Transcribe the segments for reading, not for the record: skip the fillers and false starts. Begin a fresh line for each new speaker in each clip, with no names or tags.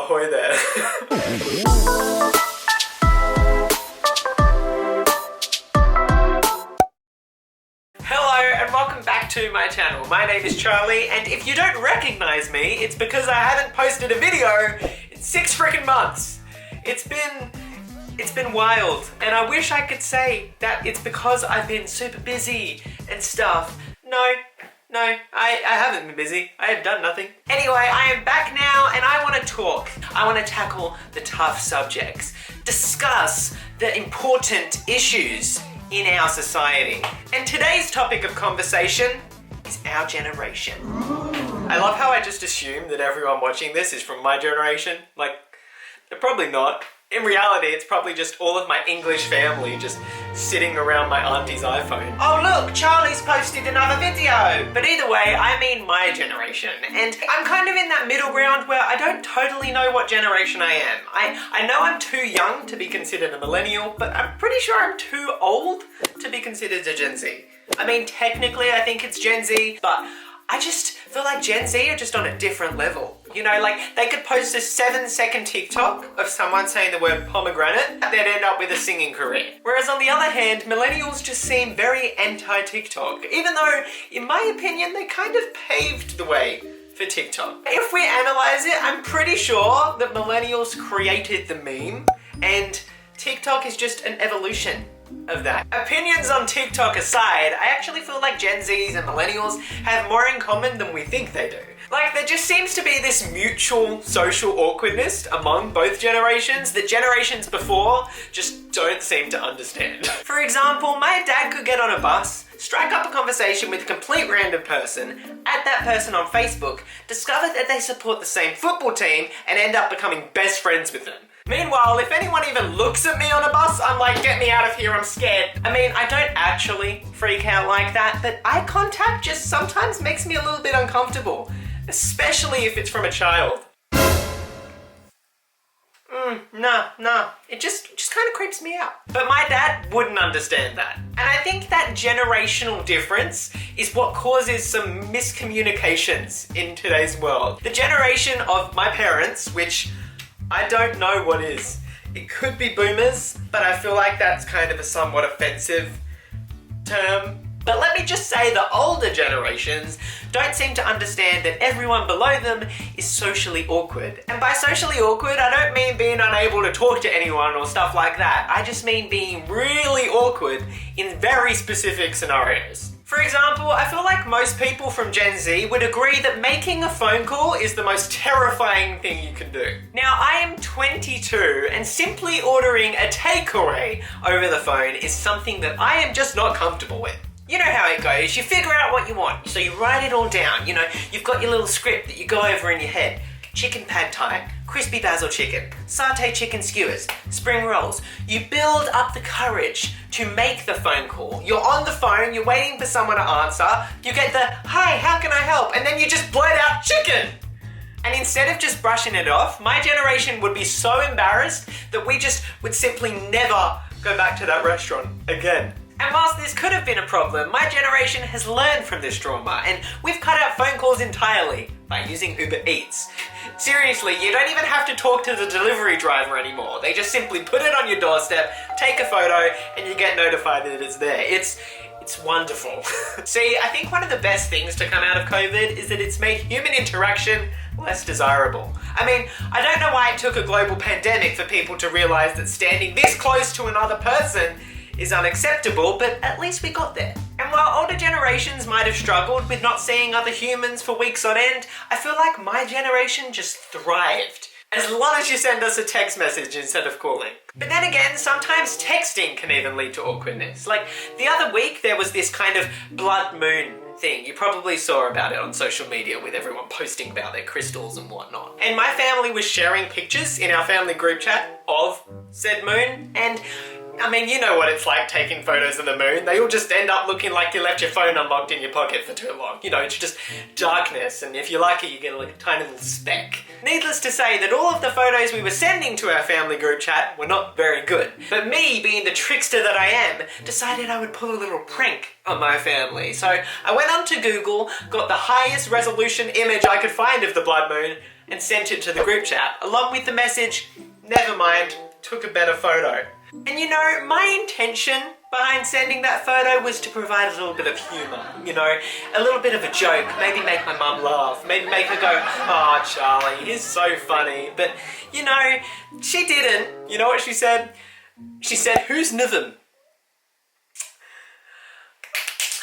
Ahoy there. Hello and welcome back to my channel. My name is Charlie, and if you don't recognize me, it's because I haven't posted a video in 6 freaking months. It's been wild, and I wish I could say that it's because I've been super busy and stuff. No, I haven't been busy. I have done nothing. Anyway, I am back now and I want to talk. I want to tackle the tough subjects, discuss the important issues in our society. And today's topic of conversation is our generation. I love how I just assume that everyone watching this is from my generation. Like, they're probably not. In reality, it's probably just all of my English family just sitting around my auntie's iPhone. Oh look, Charlie's posted another video! But either way, I mean my generation. And I'm kind of in that middle ground where I don't totally know what generation I am. I know I'm too young to be considered a millennial, but I'm pretty sure I'm too old to be considered a Gen Z. I mean, technically I think it's Gen Z, but I just feel like Gen Z are just on a different level. You know, like, they could post a 7-second TikTok of someone saying the word pomegranate, they'd end up with a singing career. Whereas on the other hand, millennials just seem very anti-TikTok, even though, in my opinion, they kind of paved the way for TikTok. If we analyze it, I'm pretty sure that millennials created the meme, and TikTok is just an evolution of that. Opinions on TikTok aside, I actually feel like Gen Zs and millennials have more in common than we think they do. Like, there just seems to be this mutual social awkwardness among both generations that generations before just don't seem to understand. For example, my dad could get on a bus, strike up a conversation with a complete random person, add that person on Facebook, discover that they support the same football team, and end up becoming best friends with them. Meanwhile, if anyone even looks at me on a bus, I'm like, get me out of here, I'm scared. I mean, I don't actually freak out like that, but eye contact just sometimes makes me a little bit uncomfortable, especially if it's from a child. No, it just kind of creeps me out. But my dad wouldn't understand that. And I think that generational difference is what causes some miscommunications in today's world. The generation of my parents, which I don't know what is. It could be boomers, but I feel like that's kind of a somewhat offensive term. But let me just say the older generations don't seem to understand that everyone below them is socially awkward. And by socially awkward, I don't mean being unable to talk to anyone or stuff like that. I just mean being really awkward in very specific scenarios. For example, I feel like most people from Gen Z would agree that making a phone call is the most terrifying thing you can do. Now, I am 22, and simply ordering a takeaway over the phone is something that I am just not comfortable with. You know how it goes, you figure out what you want, so you write it all down, you know, you've got your little script that you go over in your head. Chicken pad thai, crispy basil chicken, satay chicken skewers, spring rolls. You build up the courage to make the phone call. You're on the phone, you're waiting for someone to answer, you get the, hi, how can I help? And then you just blurt out chicken. And instead of just brushing it off, my generation would be so embarrassed that we just would simply never go back to that restaurant again. And whilst this could have been a problem, my generation has learned from this trauma, and we've cut out phone calls entirely by using Uber Eats. Seriously, you don't even have to talk to the delivery driver anymore. They just simply put it on your doorstep, take a photo, and you get notified that it's there. It's wonderful. See, I think one of the best things to come out of COVID is that it's made human interaction less desirable. I mean, I don't know why it took a global pandemic for people to realize that standing this close to another person is unacceptable, but at least we got there. And while older generations might have struggled with not seeing other humans for weeks on end, I feel like my generation just thrived. As long as you send us a text message instead of calling. But then again, sometimes texting can even lead to awkwardness. Like, the other week there was this kind of blood moon thing. You probably saw about it on social media with everyone posting about their crystals and whatnot. And my family was sharing pictures in our family group chat of said moon, and I mean, you know what it's like taking photos of the moon. They all just end up looking like you left your phone unlocked in your pocket for too long. You know, it's just darkness, and if you're lucky, you get like a tiny little speck. Needless to say that all of the photos we were sending to our family group chat were not very good. But me, being the trickster that I am, decided I would pull a little prank on my family. So I went onto Google, got the highest resolution image I could find of the blood moon, and sent it to the group chat, along with the message, "Never mind, took a better photo." And you know, my intention behind sending that photo was to provide a little bit of humour, you know, a little bit of a joke, maybe make my mum laugh, maybe make her go, "Oh, Charlie, he's so funny." But, you know, she didn't. You know what she said? She said, "Who's Niven?"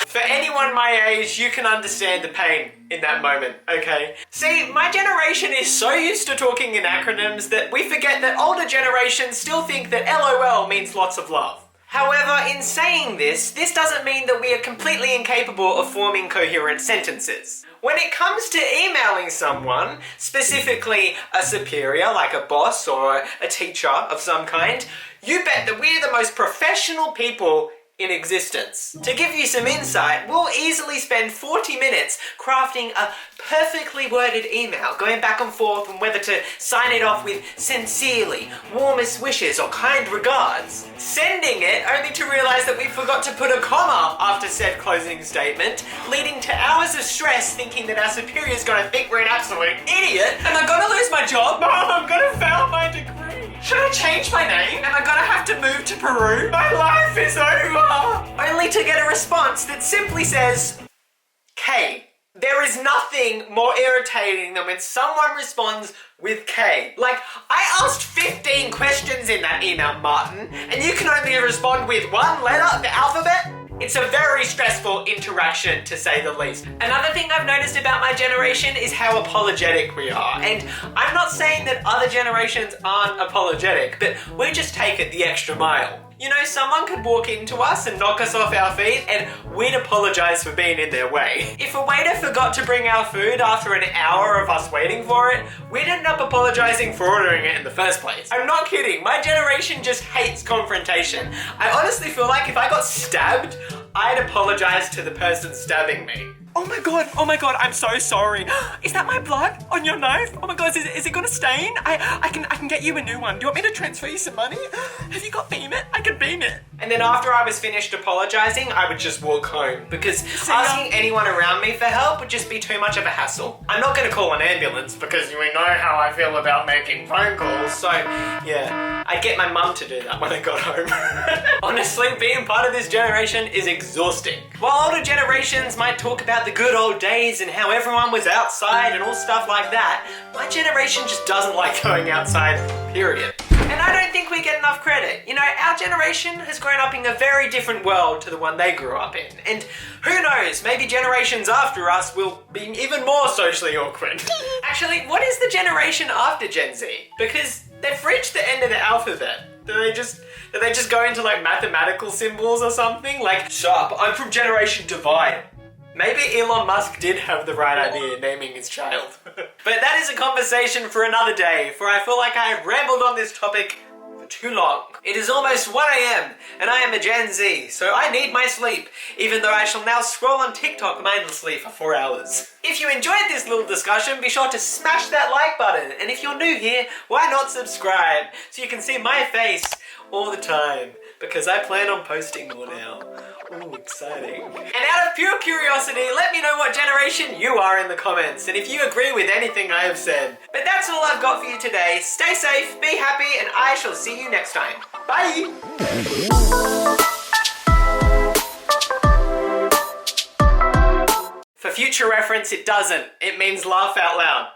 For anyone my age, you can understand the pain in that moment, okay? See, my generation is so used to talking in acronyms that we forget that older generations still think that LOL means lots of love. However, in saying this doesn't mean that we are completely incapable of forming coherent sentences. When it comes to emailing someone, specifically a superior like a boss or a teacher of some kind, you bet that we're the most professional people in existence. To give you some insight, we'll easily spend 40 minutes crafting a perfectly worded email, going back and forth on whether to sign it off with "sincerely," "warmest wishes," or "kind regards," sending it only to realise that we forgot to put a comma after said closing statement, leading to hours of stress thinking that our superior's gonna think we're an absolute idiot. Am I gonna lose my job? Mom, I'm gonna fail my degree. Should I change my name? Am I gonna have to move to Peru? My life is over! Only to get a response that simply says, "K." There is nothing more irritating than when someone responds with K. Like, I asked 15 questions in that email, Martin, and you can only respond with one letter of the alphabet? It's a very stressful interaction, to say the least. Another thing I've noticed about my generation is how apologetic we are. And I'm not saying that other generations aren't apologetic, but we just take it the extra mile. You know, someone could walk into us and knock us off our feet and we'd apologise for being in their way. If a waiter forgot to bring our food after an hour of us waiting for it, we'd end up apologising for ordering it in the first place. I'm not kidding, my generation just hates confrontation. I honestly feel like if I got stabbed, I'd apologise to the person stabbing me. Oh my god, I'm so sorry. Is that my blood on your knife? Oh my god, is it gonna stain? I can get you a new one. Do you want me to transfer you some money? Have you got Beam It? I can Beam It. And then after I was finished apologising, I would just walk home because asking anyone around me for help would just be too much of a hassle. I'm not gonna call an ambulance because you know how I feel about making phone calls, so yeah, I'd get my mum to do that when I got home. Honestly, being part of this generation is exhausting. While older generations might talk about the good old days and how everyone was outside and all stuff like that, my generation just doesn't like going outside, period. And I don't think we get enough credit. You know, our generation has grown up in a very different world to the one they grew up in. And who knows, maybe generations after us will be even more socially awkward. Actually, what is the generation after Gen Z? Because they've reached the end of the alphabet. Do they just go into like mathematical symbols or something? Like, sharp, I'm from Generation Divide. Maybe Elon Musk did have the right idea naming his child. But that is a conversation for another day, for I feel like I have rambled on this topic for too long. It is almost 1 AM and I am a Gen Z, so I need my sleep, even though I shall now scroll on TikTok mindlessly for 4 hours. If you enjoyed this little discussion, be sure to smash that like button, and if you're new here, why not subscribe, so you can see my face all the time, because I plan on posting more now. Ooh, exciting. And out of pure curiosity, let me know what generation you are in the comments, and if you agree with anything I have said. But that's all I've got for you today. Stay safe, be happy, and I shall see you next time. Bye! For future reference, it doesn't. It means laugh out loud.